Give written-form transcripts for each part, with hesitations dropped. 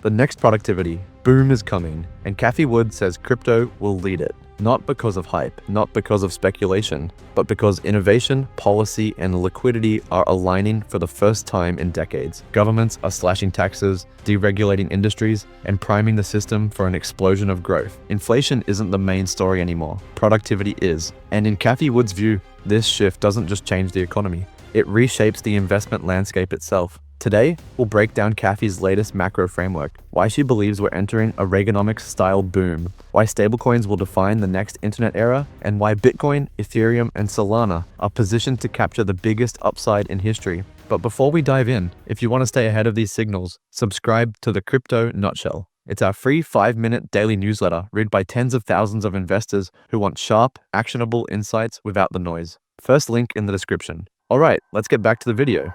The next productivity boom is coming, and Cathie Wood says crypto will lead it. Not because of hype, not because of speculation, but because innovation, policy, and liquidity are aligning for the first time in decades. Governments are slashing taxes, deregulating industries, and priming the system for an explosion of growth. Inflation isn't the main story anymore. Productivity is. And in Cathie Wood's view, this shift doesn't just change the economy. It reshapes the investment landscape itself. Today, we'll break down Cathie's latest macro framework, why she believes we're entering a Reaganomics-style boom, why stablecoins will define the next internet era, and why Bitcoin, Ethereum, and Solana are positioned to capture the biggest upside in history. But before we dive in, if you want to stay ahead of these signals, subscribe to the Crypto Nutshell. It's our free 5-minute daily newsletter read by tens of thousands of investors who want sharp, actionable insights without the noise. First link in the description. All right, let's get back to the video.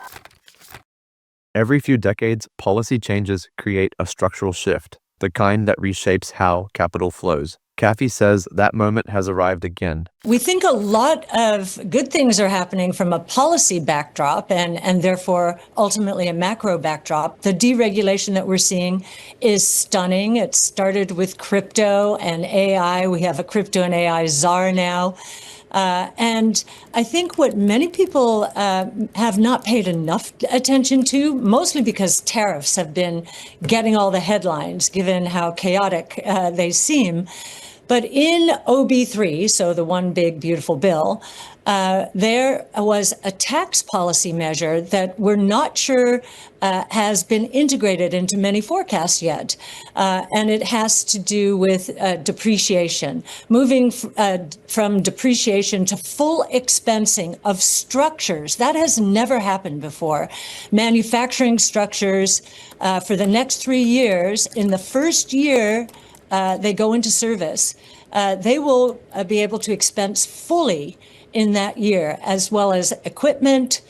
Every few decades, policy changes create a structural shift, the kind that reshapes how capital flows. Cathie says that moment has arrived again. We think a lot of good things are happening from a policy backdrop and therefore ultimately a macro backdrop. The deregulation that we're seeing is stunning. It started with crypto and AI. We have a crypto and AI czar now. And I think what many people have not paid enough attention to, mostly because tariffs have been getting all the headlines, given how chaotic they seem. But in OB3, so the one big beautiful bill, there was a tax policy measure that we're not sure has been integrated into many forecasts yet. And it has to do with depreciation, moving from depreciation to full expensing of structures. That has never happened before. Manufacturing structures for the next 3 years, in the first year, they go into service, they will be able to expense fully in that year, as well as equipment,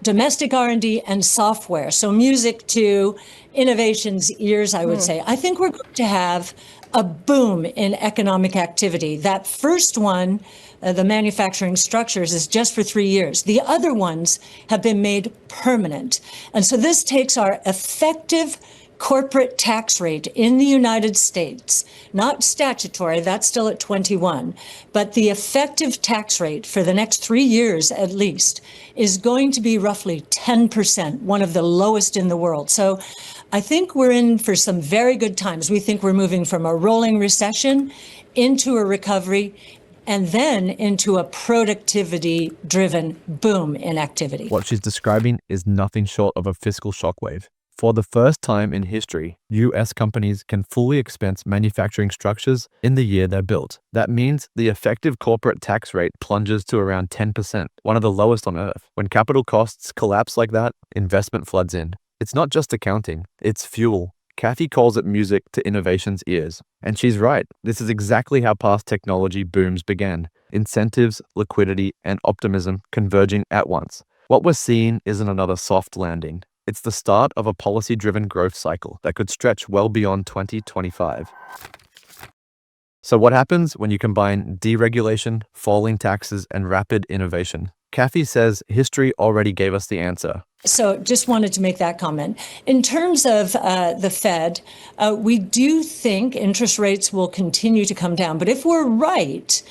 domestic R&D, and software. So music to innovation's ears, I would say. I think we're going to have a boom in economic activity. That first one, the manufacturing structures, is just for 3 years. The other ones have been made permanent. And so this takes our effective corporate tax rate in the United States, not statutory, that's still at 21, but the effective tax rate for the next 3 years at least is going to be roughly 10%, one of the lowest in the world. So I think we're in for some very good times. We think we're moving from a rolling recession into a recovery and then into a productivity-driven boom in activity. What she's describing is nothing short of a fiscal shockwave. For the first time in history, US companies can fully expense manufacturing structures in the year they're built. That means the effective corporate tax rate plunges to around 10%, one of the lowest on earth. When capital costs collapse like that, investment floods in. It's not just accounting, it's fuel. Cathie calls it music to innovation's ears. And she's right. This is exactly how past technology booms began. Incentives, liquidity, and optimism converging at once. What we're seeing isn't another soft landing. It's the start of a policy-driven growth cycle that could stretch well beyond 2025. So what happens when you combine deregulation, falling taxes, and rapid innovation? Cathie says history already gave us the answer. So just wanted to make that comment. In terms of the Fed, we do think interest rates will continue to come down. But if we're right,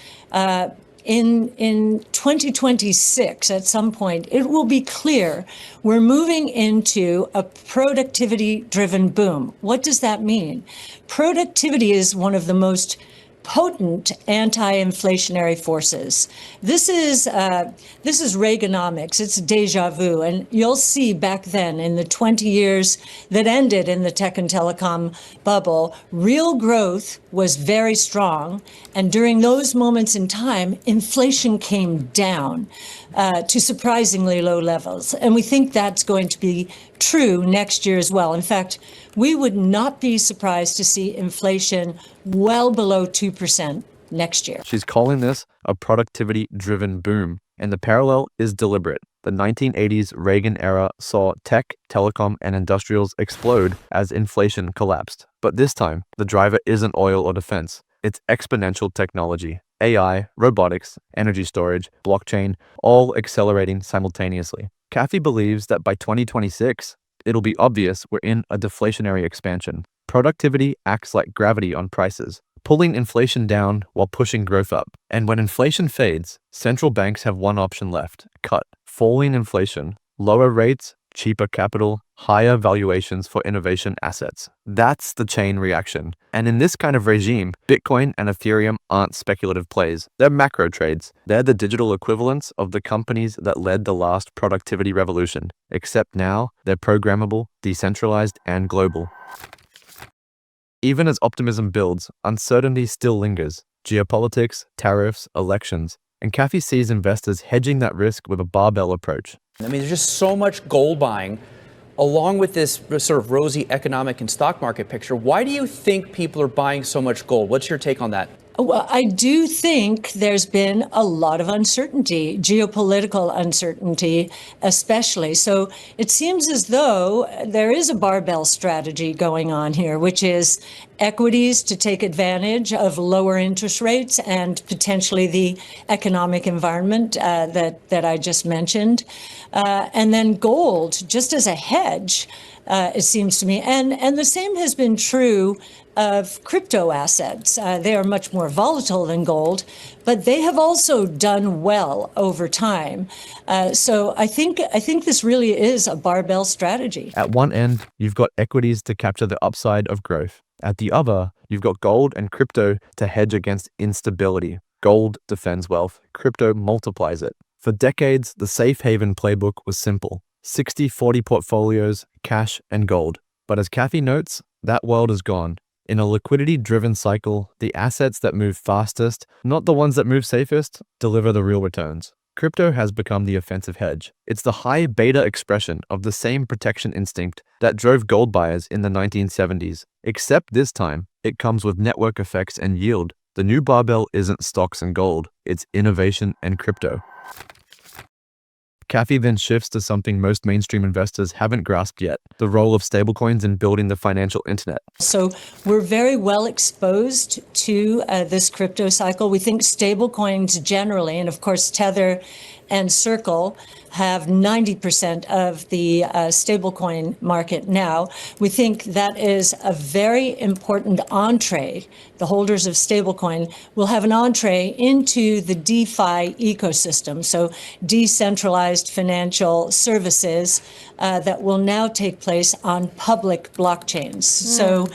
in 2026, at some point, it will be clear we're moving into a productivity-driven boom. What does that mean? Productivity is one of the most potent anti-inflationary forces. This is Reaganomics. It's deja vu. And you'll see back then, in the 20 years that ended in the tech and telecom bubble, real growth was very strong. And during those moments in time, inflation came down to surprisingly low levels. And we think that's going to be true next year as well. In fact, we would not be surprised to see inflation well below 2% next year. She's calling this a productivity-driven boom, and the parallel is deliberate. The 1980s Reagan era saw tech, telecom, and industrials explode as inflation collapsed. But this time, the driver isn't oil or defense. It's exponential technology. AI, robotics, energy storage, blockchain, all accelerating simultaneously. Cathie believes that by 2026, it'll be obvious we're in a deflationary expansion. Productivity acts like gravity on prices, pulling inflation down while pushing growth up. And when inflation fades, central banks have one option left: cut. Falling inflation, lower rates, cheaper capital, higher valuations for innovation assets. That's the chain reaction. And in this kind of regime, Bitcoin and Ethereum aren't speculative plays. They're macro trades. They're the digital equivalents of the companies that led the last productivity revolution. Except now, they're programmable, decentralized, and global. Even as optimism builds, uncertainty still lingers. Geopolitics, tariffs, elections. And Cathie sees investors hedging that risk with a barbell approach. I mean, there's just so much gold buying along with this sort of rosy economic and stock market picture. Why do you think people are buying so much gold? What's your take on that? Well, I do think there's been a lot of uncertainty, geopolitical uncertainty especially. So it seems as though there is a barbell strategy going on here, which is equities to take advantage of lower interest rates and potentially the economic environment that I just mentioned. And then gold just as a hedge, it seems to me. And the same has been true of crypto assets. They are much more volatile than gold, but they have also done well over time. So I think this really is a barbell strategy. At one end, you've got equities to capture the upside of growth. At the other, you've got gold and crypto to hedge against instability. Gold defends wealth, crypto multiplies it. For decades, the safe haven playbook was simple: 60-40 portfolios, cash and gold. But as Cathie notes, that world is gone. In a liquidity-driven cycle, the assets that move fastest, not the ones that move safest, deliver the real returns. Crypto has become the offensive hedge. It's the high beta expression of the same protection instinct that drove gold buyers in the 1970s. Except this time, it comes with network effects and yield. The new barbell isn't stocks and gold, it's innovation and crypto. Cathie then shifts to something most mainstream investors haven't grasped yet: the role of stablecoins in building the financial internet. So we're very well exposed to this crypto cycle. We think stablecoins generally, and of course Tether and Circle have 90% of the stablecoin market now. We think that is a very important entree. The holders of stablecoin will have an entree into the DeFi ecosystem, so decentralized financial services that will now take place on public blockchains. So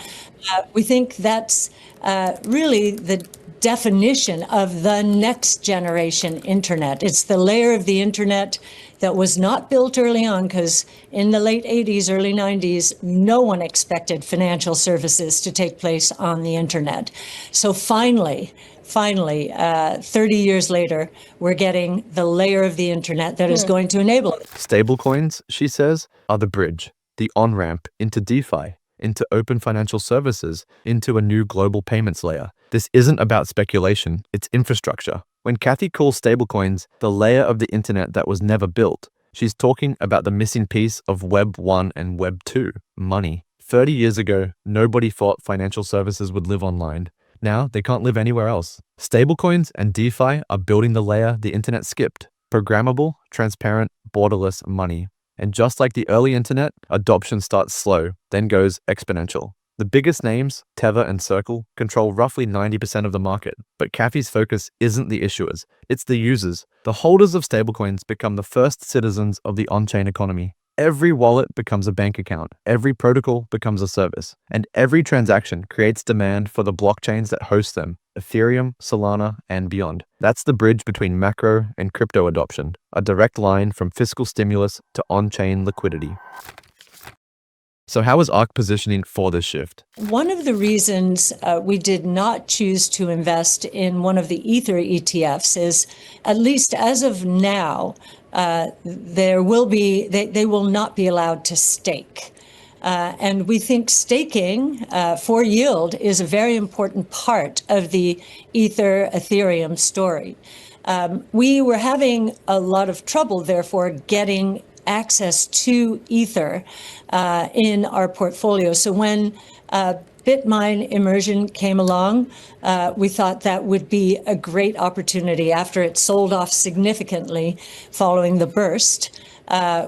we think that's really the definition of the next generation internet. It's the layer of the internet that was not built early on, because in the late 80s, early 90s, no one expected financial services to take place on the internet. So finally, 30 years later, we're getting the layer of the internet that is going to enable it. Stablecoins, she says, are the bridge, the on-ramp into DeFi, into open financial services, into a new global payments layer. This isn't about speculation, it's infrastructure. When Cathie calls stablecoins the layer of the internet that was never built, she's talking about the missing piece of Web 1 and Web 2, money. 30 years ago, nobody thought financial services would live online. Now, they can't live anywhere else. Stablecoins and DeFi are building the layer the internet skipped: programmable, transparent, borderless money. And just like the early internet, adoption starts slow, then goes exponential. The biggest names, Tether and Circle, control roughly 90% of the market. But Cathie's focus isn't the issuers, it's the users. The holders of stablecoins become the first citizens of the on-chain economy. Every wallet becomes a bank account, every protocol becomes a service, and every transaction creates demand for the blockchains that host them: Ethereum, Solana, and beyond. That's the bridge between macro and crypto adoption, a direct line from fiscal stimulus to on-chain liquidity. So how is ARK positioning for this shift? One of the reasons we did not choose to invest in one of the Ether ETFs is, at least as of now, they will not be allowed to stake. And we think staking for yield is a very important part of the Ether Ethereum story. We were having a lot of trouble, therefore, getting access to Ether in our portfolio. So when Bitmine immersion came along, we thought that would be a great opportunity after it sold off significantly following the burst.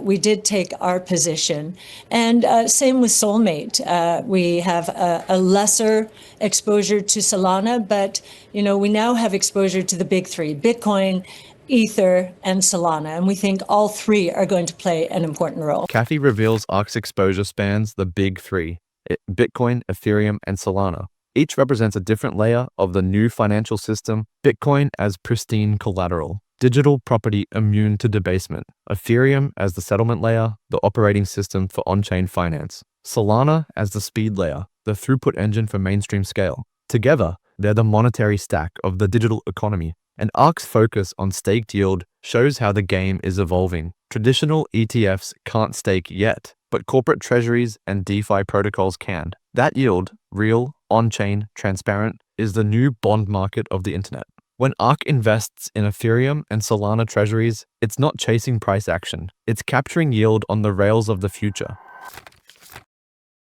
we did take our position. And same with Soulmate. We have a lesser exposure to Solana, but we now have exposure to the big three: Bitcoin, Ether, and Solana. And we think all three are going to play an important role. Cathie reveals ARK's exposure spans the big three: Bitcoin, Ethereum, and Solana. Each represents a different layer of the new financial system. Bitcoin as pristine collateral, digital property immune to debasement. Ethereum as the settlement layer, the operating system for on-chain finance. Solana as the speed layer, the throughput engine for mainstream scale. Together, they're the monetary stack of the digital economy. And ARK's focus on staked yield shows how the game is evolving. Traditional ETFs can't stake yet, but corporate treasuries and DeFi protocols can. That yield, real, on-chain, transparent, is the new bond market of the internet. When ARK invests in Ethereum and Solana treasuries, it's not chasing price action. It's capturing yield on the rails of the future.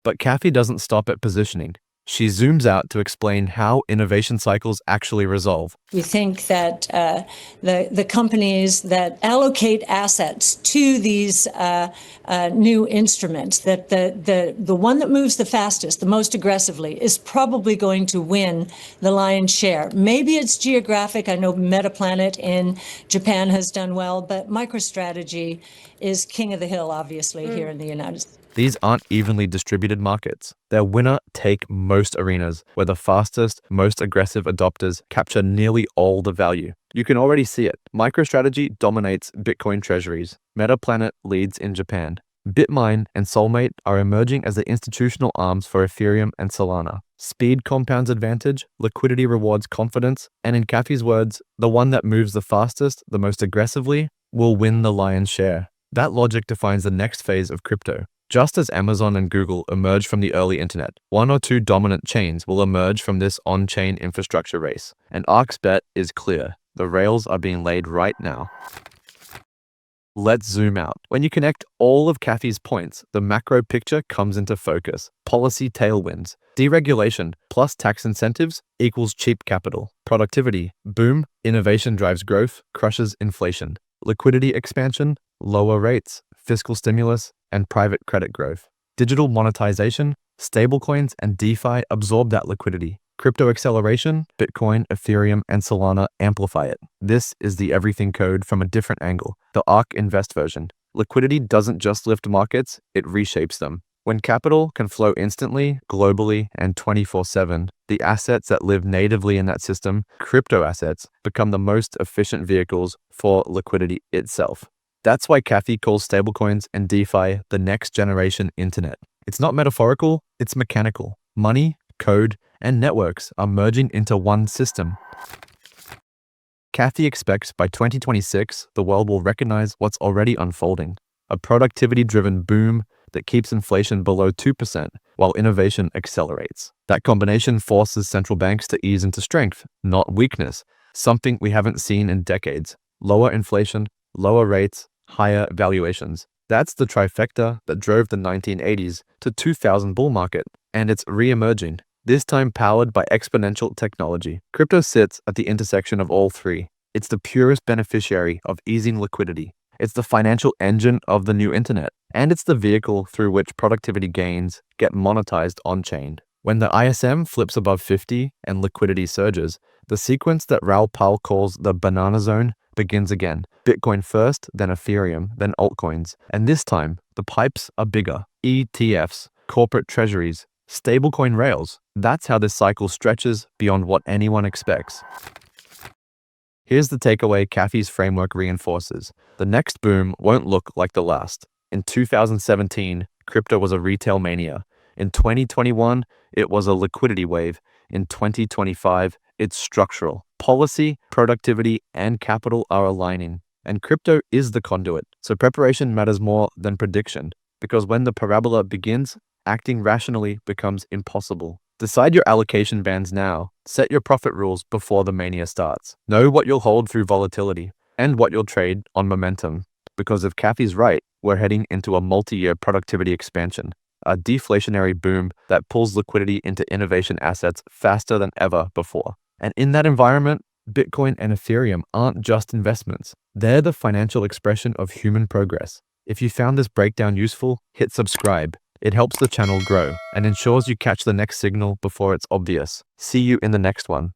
But Cathie doesn't stop at positioning. She zooms out to explain how innovation cycles actually resolve. We think that the companies that allocate assets to these new instruments, that the one that moves the fastest, the most aggressively, is probably going to win the lion's share. Maybe it's geographic. I know Metaplanet in Japan has done well, but MicroStrategy is king of the hill, obviously, here in the United States. These aren't evenly distributed markets. They're winner-take-most arenas, where the fastest, most aggressive adopters capture nearly all the value. You can already see it. MicroStrategy dominates Bitcoin treasuries. Metaplanet leads in Japan. Bitmine and Soulmate are emerging as the institutional arms for Ethereum and Solana. Speed compounds advantage, liquidity rewards confidence, and in Cathie's words, the one that moves the fastest, the most aggressively, will win the lion's share. That logic defines the next phase of crypto. Just as Amazon and Google emerged from the early internet, one or two dominant chains will emerge from this on-chain infrastructure race. And ARK's bet is clear. The rails are being laid right now. Let's zoom out. When you connect all of Cathie's points, the macro picture comes into focus. Policy tailwinds. Deregulation plus tax incentives equals cheap capital. Productivity, boom. Innovation drives growth, crushes inflation. Liquidity expansion, lower rates. Fiscal stimulus, and private credit growth. Digital monetization, stablecoins, and DeFi absorb that liquidity. Crypto acceleration, Bitcoin, Ethereum, and Solana amplify it. This is the everything code from a different angle, the ARK Invest version. Liquidity doesn't just lift markets, it reshapes them. When capital can flow instantly, globally, and 24/7, the assets that live natively in that system, crypto assets, become the most efficient vehicles for liquidity itself. That's why Cathie calls stablecoins and DeFi the next generation internet. It's not metaphorical, it's mechanical. Money, code, and networks are merging into one system. Cathie expects by 2026, the world will recognize what's already unfolding. A productivity-driven boom that keeps inflation below 2%, while innovation accelerates. That combination forces central banks to ease into strength, not weakness, something we haven't seen in decades. Lower inflation, lower rates, higher valuations. That's the trifecta that drove the 1980s to 2000 bull market, and it's re-emerging, this time powered by exponential technology. Crypto sits at the intersection of all three. It's the purest beneficiary of easing liquidity. It's the financial engine of the new internet, and it's the vehicle through which productivity gains get monetized on-chain. When the ISM flips above 50 and liquidity surges, the sequence that Raoul Pal calls the banana zone begins again. Bitcoin first, then Ethereum, then altcoins. And this time, the pipes are bigger. ETFs, corporate treasuries, stablecoin rails. That's how this cycle stretches beyond what anyone expects. Here's the takeaway Cathie's framework reinforces. The next boom won't look like the last. In 2017, crypto was a retail mania. In 2021, it was a liquidity wave. In 2025, it's structural. Policy, productivity, and capital are aligning. And crypto is the conduit. So preparation matters more than prediction. Because when the parabola begins, acting rationally becomes impossible. Decide your allocation bands now. Set your profit rules before the mania starts. Know what you'll hold through volatility and what you'll trade on momentum. Because if Cathie's right, we're heading into a multi-year productivity expansion. A deflationary boom that pulls liquidity into innovation assets faster than ever before. And in that environment, Bitcoin and Ethereum aren't just investments. They're the financial expression of human progress. If you found this breakdown useful, hit subscribe. It helps the channel grow and ensures you catch the next signal before it's obvious. See you in the next one.